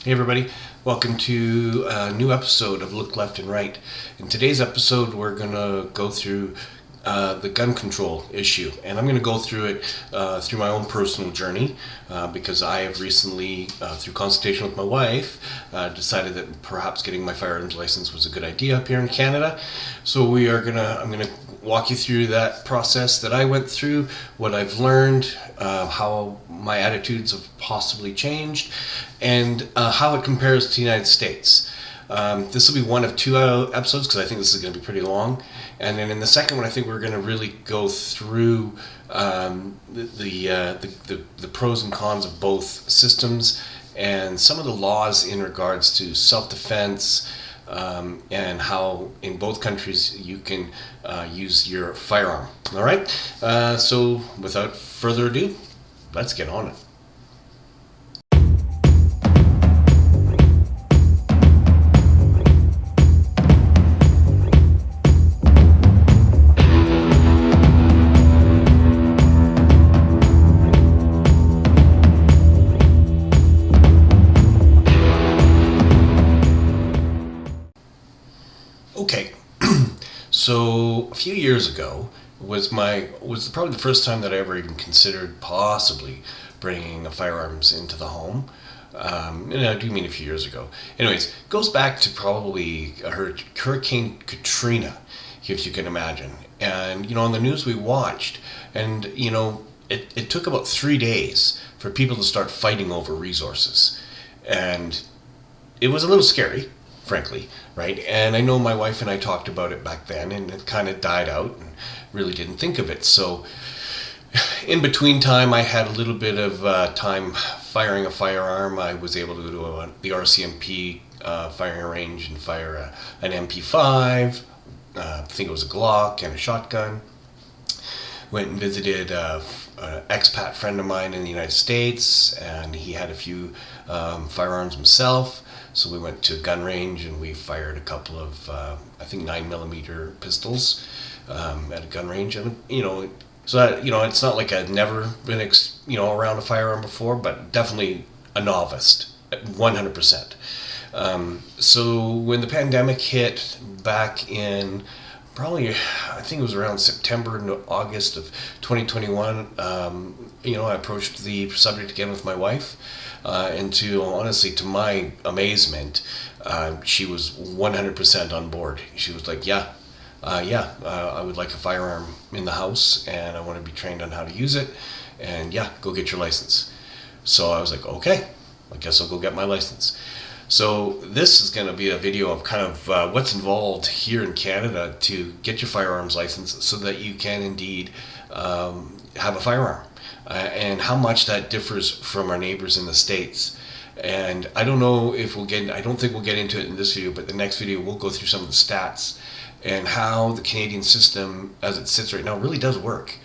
Hey everybody, welcome to a new episode of Look Left and Right. In today's episode we're going to go through the gun control issue, and I'm going to go through it through my own personal journey because I have recently, through consultation with my wife, decided that perhaps getting my firearms license was a good idea up here in Canada. So I'm going to walk you through that process that I went through, what I've learned, how my attitudes have possibly changed, and how it compares to the United States. This will be one of two episodes because I think this is going to be pretty long. And then in the second one, I think we're going to really go through the pros and cons of both systems and some of the laws in regards to self-defense, and how in both countries you can use your firearm. All right, so without further ado, let's get on it. Okay, so a few years ago was probably the first time that I ever even considered possibly bringing firearms into the home. And I do mean a few years ago. Anyways, it goes back to probably Hurricane Katrina, if you can imagine. And on the news we watched, and it took about 3 days for people to start fighting over resources, and it was a little scary, frankly, right? And I know my wife and I talked about it back then, and it kind of died out and really didn't think of it. So in between time, I had a little bit of time firing a firearm. I was able to go to the RCMP firing range and fire an MP5. I think it was a Glock and a shotgun. Went and visited an expat friend of mine in the United States, and he had a few firearms himself. So we went to a gun range and we fired a couple of, I think 9mm pistols at a gun range. And so that, it's not like I'd never been around a firearm before, but definitely a novice, 100%. So when the pandemic hit back in probably, I think it was around September and August of 2021, I approached the subject again with my wife, and to my amazement, she was 100% on board. She was like, I would like a firearm in the house, and I want to be trained on how to use it, and go get your license. So I was like, okay, I guess I'll go get my license. So this is going to be a video of kind of what's involved here in Canada to get your firearms license so that you can indeed have a firearm, and how much that differs from our neighbors in the States. And I don't think we'll get into it in this video, but the next video we'll go through some of the stats and how the Canadian system as it sits right now really does work.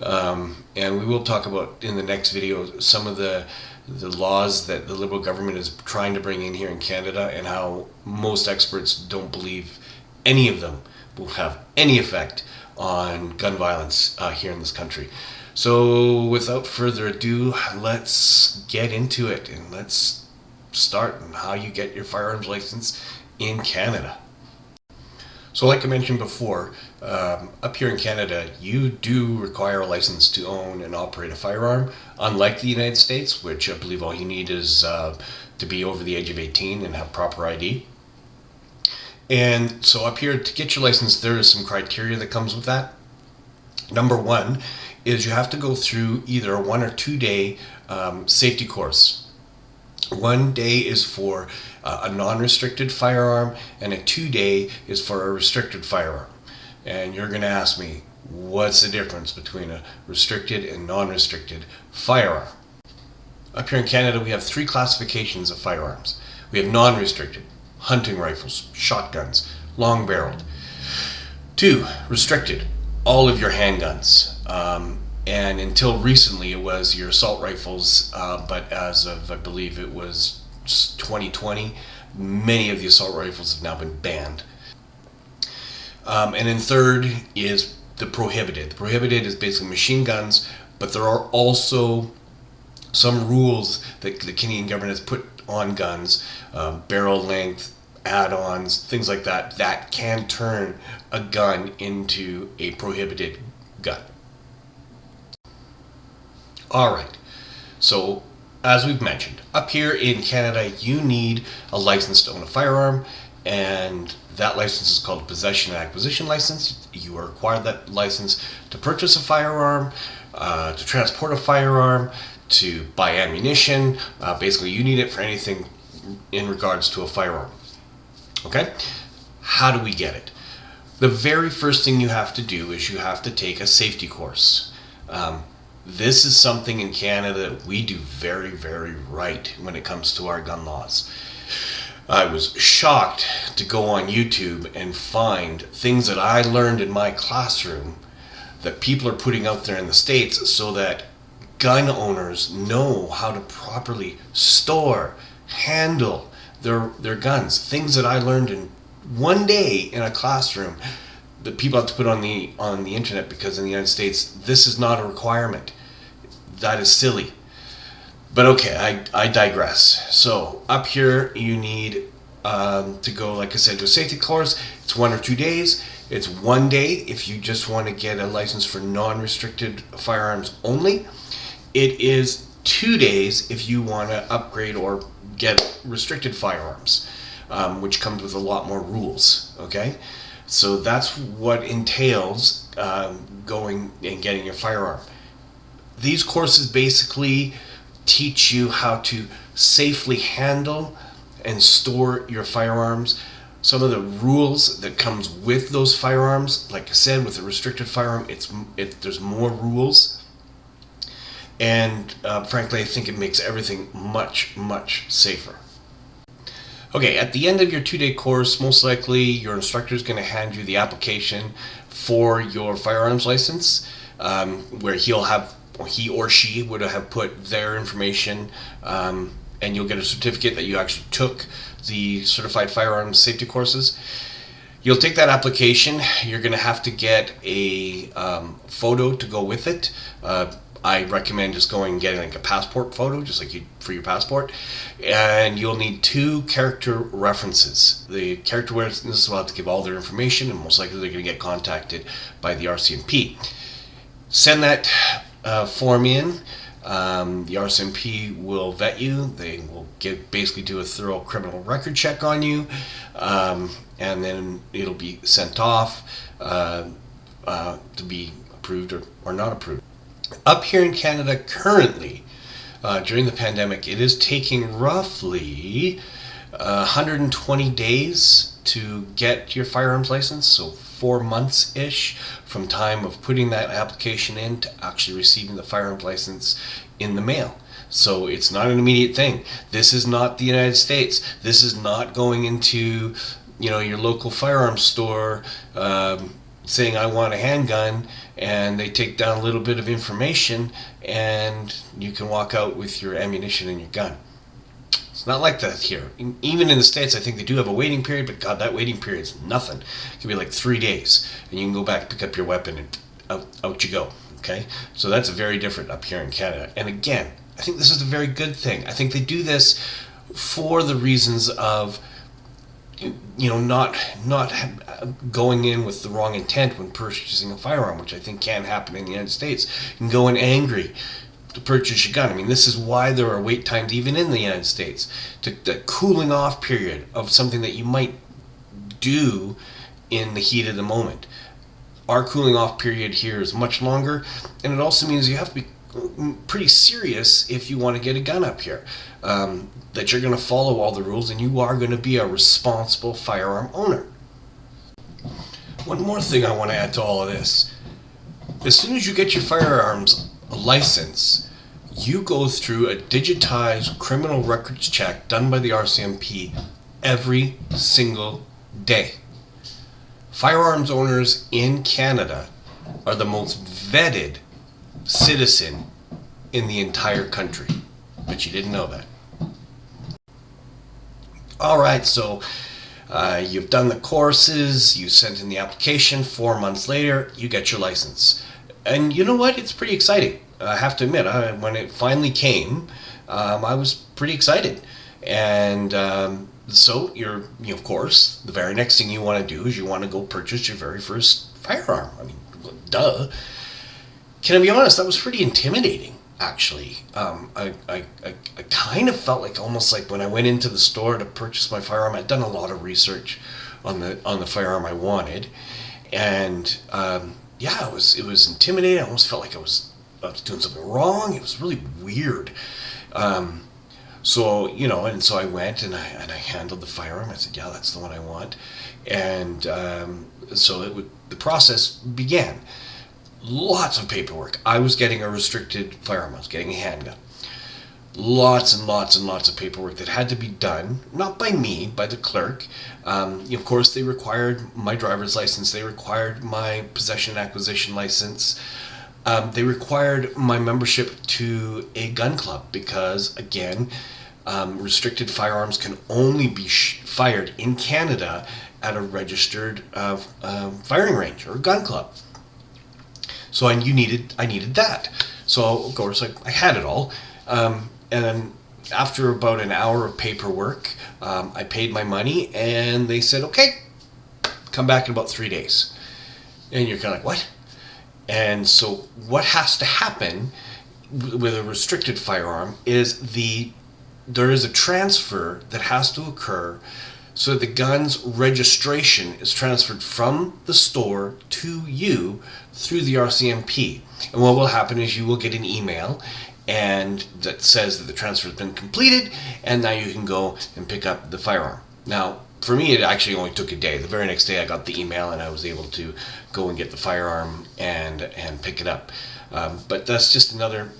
And we will talk about in the next video some of the laws that the Liberal government is trying to bring in here in Canada, and how most experts don't believe any of them will have any effect on gun violence here in this country. So without further ado, let's get into it, and let's start on how you get your firearms license in Canada. So like I mentioned before, up here in Canada, you do require a license to own and operate a firearm, unlike the United States, which I believe all you need is to be over the age of 18 and have proper ID. And so up here, to get your license, there is some criteria that comes with that. Number one is you have to go through either a 1 or 2 day safety course. 1 day is for a non-restricted firearm, and a 2 day is for a restricted firearm. And you're going to ask me, what's the difference between a restricted and non-restricted firearm? Up here in Canada, we have 3 classifications of firearms. We have non-restricted: hunting rifles, shotguns, long-barreled. 2, restricted: all of your handguns. And until recently it was your assault rifles, but as of, I believe it was 2020, many of the assault rifles have now been banned. And then 3rd is the prohibited. The prohibited is basically machine guns, but there are also some rules that the Canadian government has put on guns, barrel length, add-ons, things like that, that can turn a gun into a prohibited gun. All right. So, as we've mentioned, up here in Canada, you need a license to own a firearm, and that license is called a possession and acquisition license. You are required that license to purchase a firearm, to transport a firearm, to buy ammunition. Basically, you need it for anything in regards to a firearm. Okay? How do we get it? The very first thing you have to do is you have to take a safety course. This is something in Canada that we do very, very right when it comes to our gun laws. I was shocked to go on YouTube and find things that I learned in my classroom that people are putting out there in the States so that gun owners know how to properly store, handle their guns. Things that I learned in one day in a classroom that people have to put on the internet, because in the United States this is not a requirement. That is silly. But okay, I digress. So up here you need to go, like I said, to a safety course. It's 1 or 2 days. It's 1 day if you just want to get a license for non-restricted firearms only. It is 2 days if you want to upgrade or get restricted firearms, which comes with a lot more rules. Okay, so that's what entails going and getting your firearm. These courses basically teach you how to safely handle and store your firearms. Some of the rules that comes with those firearms, like I said, with a restricted firearm, there's more rules, and frankly, I think it makes everything much, much safer. Okay, at the end of your 2-day course, most likely your instructor is going to hand you the application for your firearms license, where he or she would have put their information, and you'll get a certificate that you actually took the certified firearms safety courses. You'll take that application. You're going to have to get a photo to go with it. I recommend just going and getting like a passport photo, just like you for your passport. And you'll need 2 character references. The character references will have to give all their information, and most likely they're going to get contacted by the RCMP. Send that form in. The RCMP will vet you. They will basically do a thorough criminal record check on you, and then it'll be sent off to be approved or not approved. Up here in Canada currently, during the pandemic, it is taking roughly 120 days to get your firearms license, so 4 months-ish from time of putting that application in to actually receiving the firearms license in the mail. So it's not an immediate thing. This is not the United States. This is not going into your local firearms store saying I want a handgun, and they take down a little bit of information and you can walk out with your ammunition and your gun. It's not like that here. Even in the States, I think they do have a waiting period, but God, that waiting period is nothing. It can be like 3 days, and you can go back, pick up your weapon, and out you go. Okay? So that's very different up here in Canada. And again, I think this is a very good thing. I think they do this for the reasons of not going in with the wrong intent when purchasing a firearm, which I think can happen in the United States. You can go in angry to purchase your gun. I mean, this is why there are wait times even in the United States. The cooling off period of something that you might do in the heat of the moment. Our cooling off period here is much longer, and it also means you have to be pretty serious if you want to get a gun up here. That you're going to follow all the rules and you are going to be a responsible firearm owner. One more thing I want to add to all of this. As soon as you get your firearms license, you go through a digitized criminal records check done by the RCMP every single day. Firearms owners in Canada are the most vetted citizen in the entire country. But you didn't know that. Alright, so you've done the courses, you sent in the application, 4 months later, you get your license. And you know what? It's pretty exciting. I have to admit, when it finally came, I was pretty excited. And so of course, the very next thing you want to do is you want to go purchase your very first firearm. I mean, duh. Can I be honest? That was pretty intimidating, actually. I kind of felt like almost like when I went into the store to purchase my firearm, I'd done a lot of research on the firearm I wanted, and it was intimidating. I almost felt like I was doing something wrong. It was really weird. So I went and I handled the firearm. I said, yeah, that's the one I want, and the process began. Lots of paperwork. I was getting a restricted firearm. I was getting a handgun. Lots and lots and lots of paperwork that had to be done, not by me, by the clerk. Of course, they required my driver's license. They required my possession and acquisition license. They required my membership to a gun club because, again, restricted firearms can only be fired in Canada at a registered firing range or a gun club. So I needed that. So of course I had it all. And then after about an hour of paperwork, I paid my money and they said, okay, come back in about 3 days. And you're kind of like, what? And so what has to happen with a restricted firearm is there is a transfer that has to occur so that the gun's registration is transferred from the store to you through the RCMP. And what will happen is you will get an email and that says that the transfer has been completed and now you can go and pick up the firearm. Now, for me, it actually only took a day. The very next day I got the email and I was able to go and get the firearm and pick it up. But that's just another,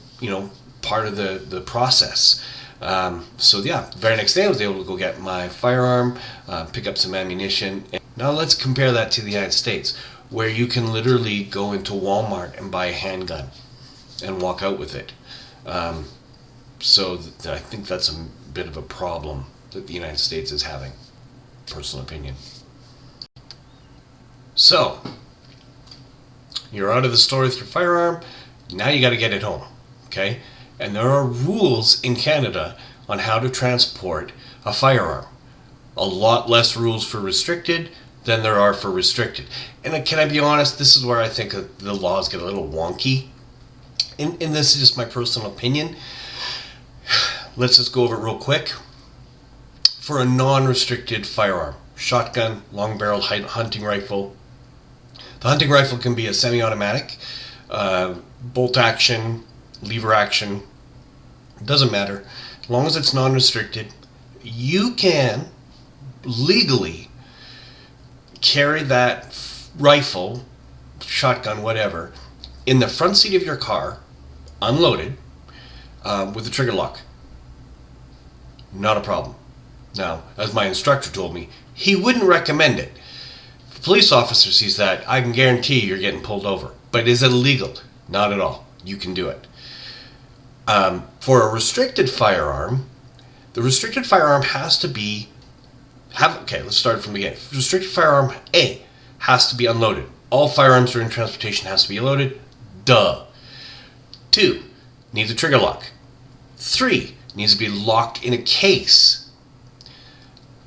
part of the process. The very next day I was able to go get my firearm, pick up some ammunition. Now let's compare that to the United States, where you can literally go into Walmart and buy a handgun and walk out with it. I think that's a bit of a problem that the United States is having, personal opinion. So, you're out of the store with your firearm, now you got to get it home, okay? And there are rules in Canada on how to transport a firearm. A lot less rules for restricted than there are for restricted. And can I be honest, this is where I think the laws get a little wonky. And this is just my personal opinion. Let's just go over it real quick. For a non-restricted firearm, shotgun, long barrel hunting rifle, the hunting rifle can be a semi-automatic, bolt action, lever action, doesn't matter. As long as it's non-restricted, you can legally carry that rifle, shotgun, whatever, in the front seat of your car, unloaded, with a trigger lock. Not a problem. Now, as my instructor told me, he wouldn't recommend it. If a police officer sees that, I can guarantee you're getting pulled over. But is it illegal? Not at all. You can do it. For a restricted firearm, the restricted firearm has to let's start from the beginning. Restricted firearm A has to be unloaded. All firearms during transportation has to be loaded. Duh. 2, needs a trigger lock. 3, needs to be locked in a case.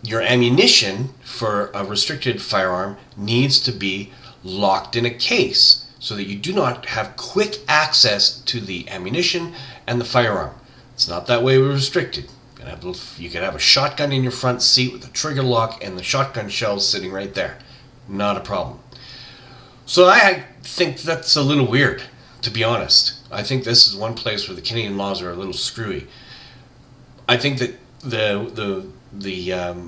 Your ammunition for a restricted firearm needs to be locked in a case so that you do not have quick access to the ammunition and the firearm. It's not that way with restricted. You can have a shotgun in your front seat with a trigger lock and the shotgun shells sitting right there. Not a problem. So I think that's a little weird, to be honest. I think this is one place where the Canadian laws are a little screwy. I think that the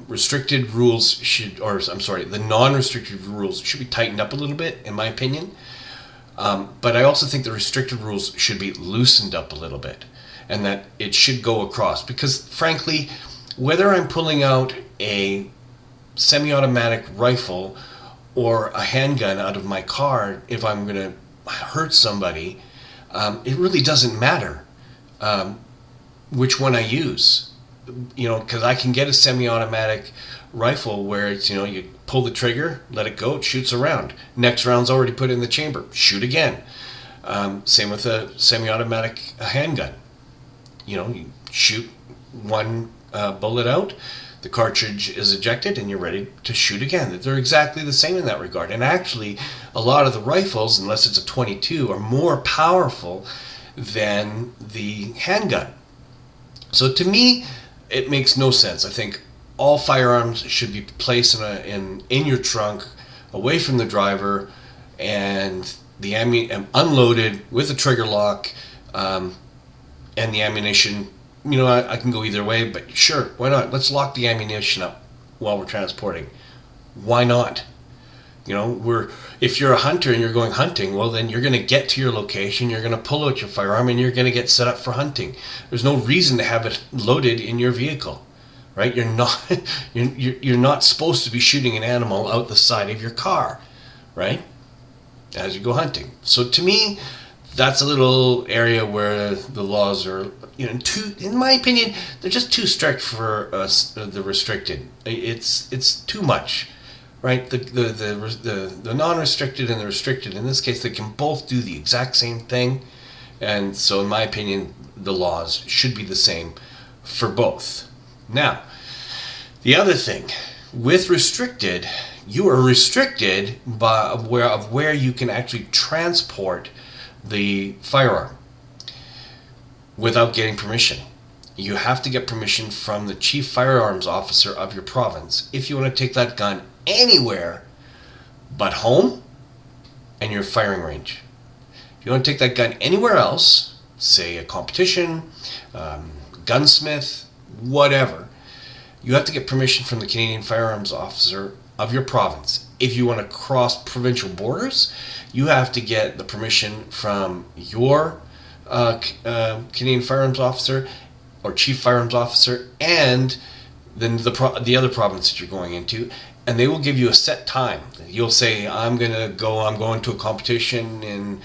restricted rules the non-restricted rules should be tightened up a little bit, in my opinion. But I also think the restricted rules should be loosened up a little bit, and that it should go across. Because frankly, whether I'm pulling out a semi-automatic rifle or a handgun out of my car, if I'm going to hurt somebody, it really doesn't matter which one I use. Because I can get a semi-automatic rifle where it's, you pull the trigger, let it go, it shoots a round. Next round's already put in the chamber, shoot again. Same with a semi-automatic handgun. You shoot one bullet out, the cartridge is ejected, and you're ready to shoot again. They're exactly the same in that regard. And actually, a lot of the rifles, unless it's a .22, are more powerful than the handgun. So to me, it makes no sense. I think all firearms should be placed in your trunk, away from the driver, and the unloaded with a trigger lock, and the ammunition. I can go either way, but sure, why not? Let's lock the ammunition up while we're transporting. Why not? If you're a hunter and you're going hunting, well, then you're going to get to your location, you're going to pull out your firearm, and you're going to get set up for hunting. There's no reason to have it loaded in your vehicle, right? You're not supposed to be shooting an animal out the side of your car, right? As you go hunting. So to me, that's a little area where the laws are, in my opinion, they're just too strict for the restricted. It's too much, right? The non-restricted and the restricted, in this case, they can both do the exact same thing. And so in my opinion, the laws should be the same for both. Now, the other thing, with restricted, you are restricted by where you can actually transport the firearm without getting permission. You have to get permission from the chief firearms officer of your province if you want to take that gun anywhere but home and your firing range. If you want to take that gun anywhere else, say a competition, gunsmith, whatever, you have to get permission from the Canadian firearms officer of your province. If you want to cross provincial borders, you have to get the permission from your Canadian firearms officer or chief firearms officer, and then the other province that you're going into, and they will give you a set time. You'll say, I'm going to a competition in,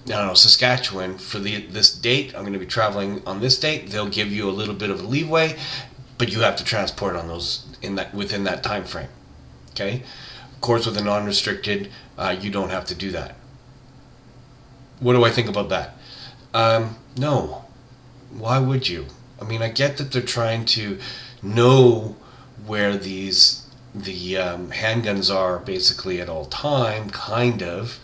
Saskatchewan for this date. I'm going to be traveling on this date. They'll give you a little bit of a leeway, but you have to transport on those within that time frame. Okay? Of course, with a non-restricted, you don't have to do that. What do I think about that? No. Why would you? I get that they're trying to know where the handguns are basically at all time, kind of,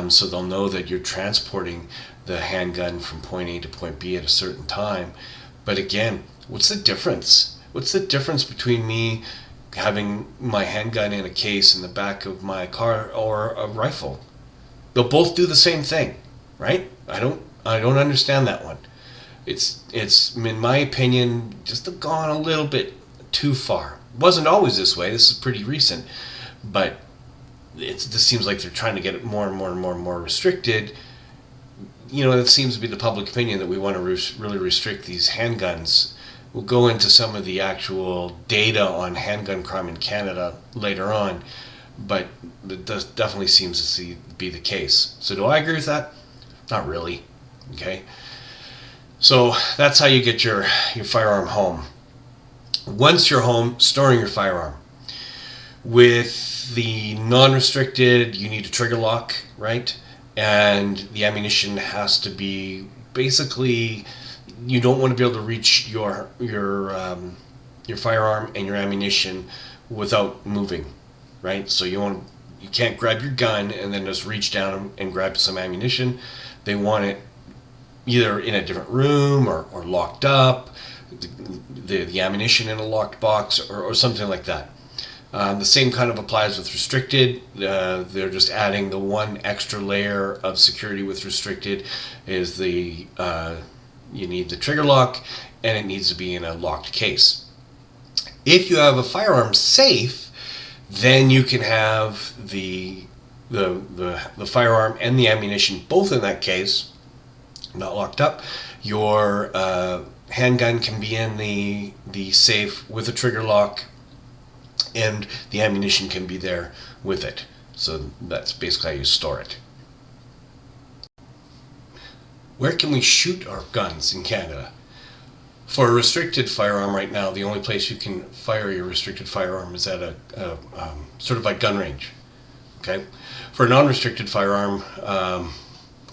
so they'll know that you're transporting the handgun from point A to point B at a certain time. But again, what's the difference? What's the difference between me having my handgun in a case in the back of my car or a rifle? They'll both do the same thing, right? I don't understand that one. It's in my opinion just gone a little bit too far. It wasn't always this way. This is pretty recent, but this seems like they're trying to get it more and more and more and more restricted. It seems to be the public opinion that we want to really restrict these handguns. We'll go into some of the actual data on handgun crime in Canada later on, but it definitely seems to be the case. So do I agree with that? Not really. Okay. So that's how you get your firearm home. Once you're home, storing your firearm. With the non-restricted, you need a trigger lock, right? And the ammunition has to be basically, you don't want to be able to reach your firearm and your ammunition without moving, right? So you can't grab your gun and then just reach down and grab some ammunition. They want it either in a different room or locked up, the ammunition in a locked box or something like that. The same kind of applies with restricted. They're just adding the one extra layer of security with restricted is you need the trigger lock, and it needs to be in a locked case. If you have a firearm safe, then you can have the firearm and the ammunition both in that case, not locked up. Your handgun can be in the safe with a trigger lock, and the ammunition can be there with it. So that's basically how you store it. Where can we shoot our guns in Canada? For a restricted firearm right now, the only place you can fire your restricted firearm is at a certified gun range. Okay. For a non-restricted firearm,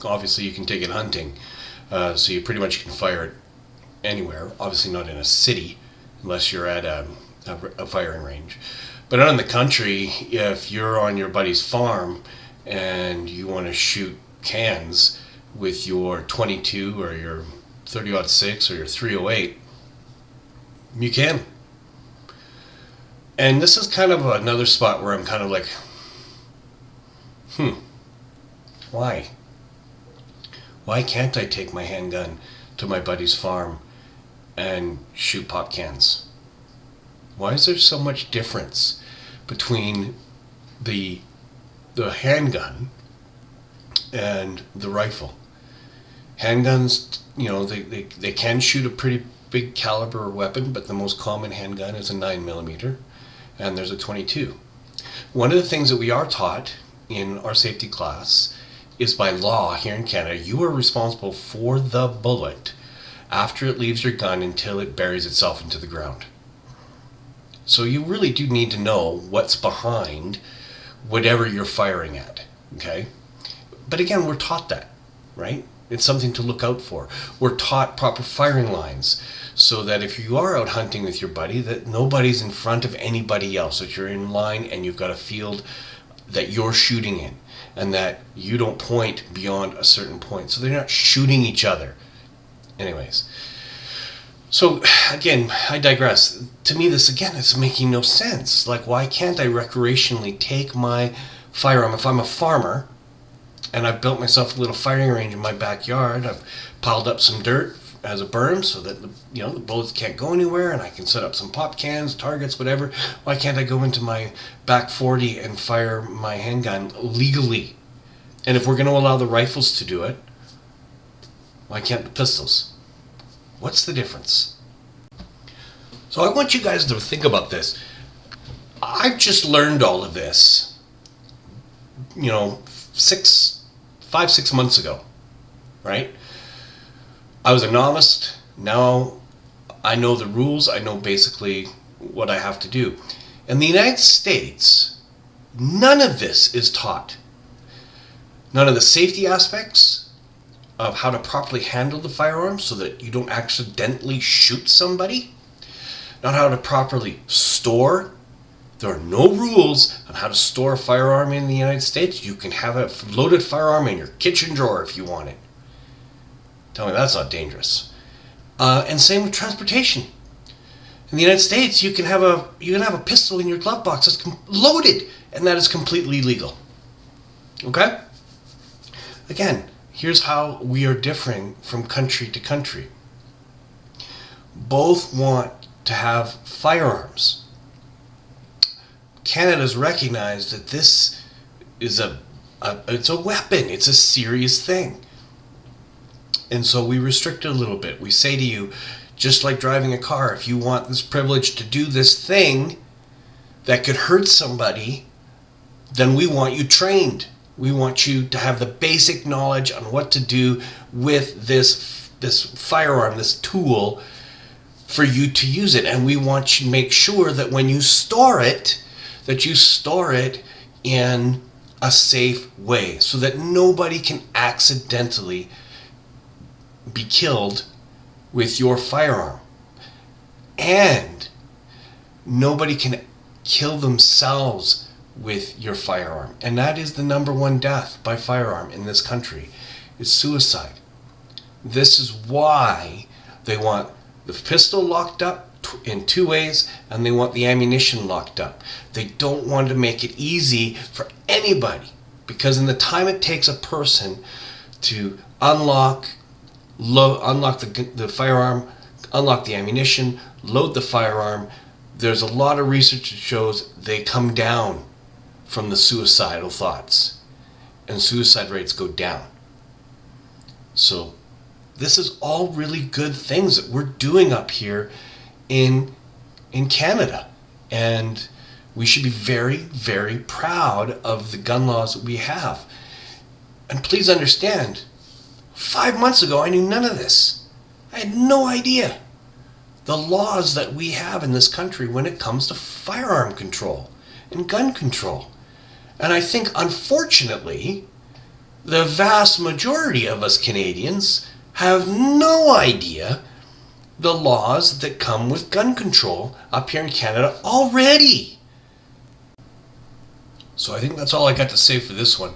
obviously you can take it hunting, so you pretty much can fire it anywhere. Obviously not in a city, unless you're at a firing range. But out in the country, if you're on your buddy's farm and you want to shoot cans with your 22 or your 30-06 or your 308, you can. And this is kind of another spot where I'm kind of like, why? Why can't I take my handgun to my buddy's farm and shoot pop cans? Why is there so much difference between the handgun and the rifle? Handguns, they can shoot a pretty big caliber weapon, but the most common handgun is a 9mm, and there's a 22. One of the things that we are taught in our safety class is, by law here in Canada, you are responsible for the bullet after it leaves your gun until it buries itself into the ground. So you really do need to know what's behind whatever you're firing at, okay? But again, we're taught that, right? It's something to look out for. We're taught proper firing lines so that if you are out hunting with your buddy, that nobody's in front of anybody else, that you're in line and you've got a field that you're shooting in, and that you don't point beyond a certain point, so they're not shooting each other. Anyways, so again, I digress. To me, this again is making no sense. Like, why can't I recreationally take my firearm? If I'm a farmer and I've built myself a little firing range in my backyard, I've piled up some dirt as a berm so that the bullets can't go anywhere, and I can set up some pop cans, targets, whatever. Why can't I go into my back 40 and fire my handgun legally? And if we're going to allow the rifles to do it, why can't the pistols? What's the difference? So I want you guys to think about this. I've just learned all of this, 5-6 months ago, right? I was a novice. Now I know the rules. I know basically what I have to do. In the United States, none of this is taught. None of the safety aspects of how to properly handle the firearm so that you don't accidentally shoot somebody. Not how to properly store. There are no rules on how to store a firearm in the United States. You can have a loaded firearm in your kitchen drawer if you want it. Tell me that's not dangerous. And same with transportation. In the United States, you can have a pistol in your glove box that's loaded, and that is completely legal. Okay? Again, here's how we are differing from country to country. Both want to have firearms. Canada's recognized that this is it's a weapon. It's a serious thing. And so we restrict it a little bit. We say to you, just like driving a car, if you want this privilege to do this thing that could hurt somebody, then we want you trained. We want you to have the basic knowledge on what to do with this firearm, this tool, for you to use it. And we want you to make sure that when you store it, that you store it in a safe way so that nobody can accidentally be killed with your firearm. And nobody can kill themselves with your firearm. And that is the number one death by firearm in this country, is suicide. This is why they want the pistol locked up in 2 ways, and they want the ammunition locked up. They don't want to make it easy for anybody, because in the time it takes a person to unlock the firearm, unlock the ammunition, load the firearm, there's a lot of research that shows they come down from the suicidal thoughts, and suicide rates go down. So this is all really good things that we're doing up here in Canada, and we should be very, very proud of the gun laws that we have. And please understand, 5 months ago I knew none of this. I had no idea the laws that we have in this country when it comes to firearm control and gun control. And I think, unfortunately, the vast majority of us Canadians have no idea the laws that come with gun control up here in Canada already. So I think that's all I got to say for this one.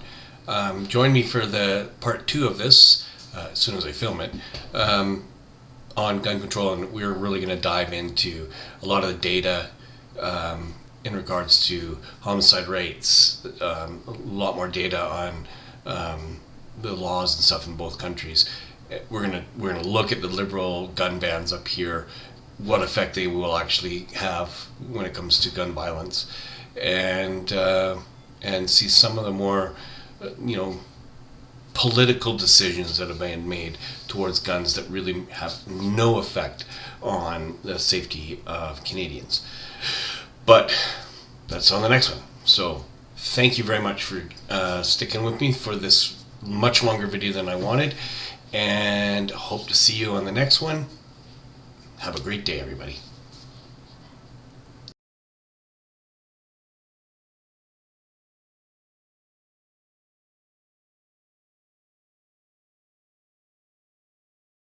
Join me for the part 2 of this as soon as I film it on gun control, and we're really going to dive into a lot of the data in regards to homicide rates, a lot more data on the laws and stuff in both countries. We're gonna look at the Liberal gun bans up here, what effect they will actually have when it comes to gun violence, and see some of the more political decisions that have been made towards guns that really have no effect on the safety of Canadians. But that's on the next one. So thank you very much for sticking with me for this much longer video than I wanted, and hope to see you on the next one. Have a great day, everybody.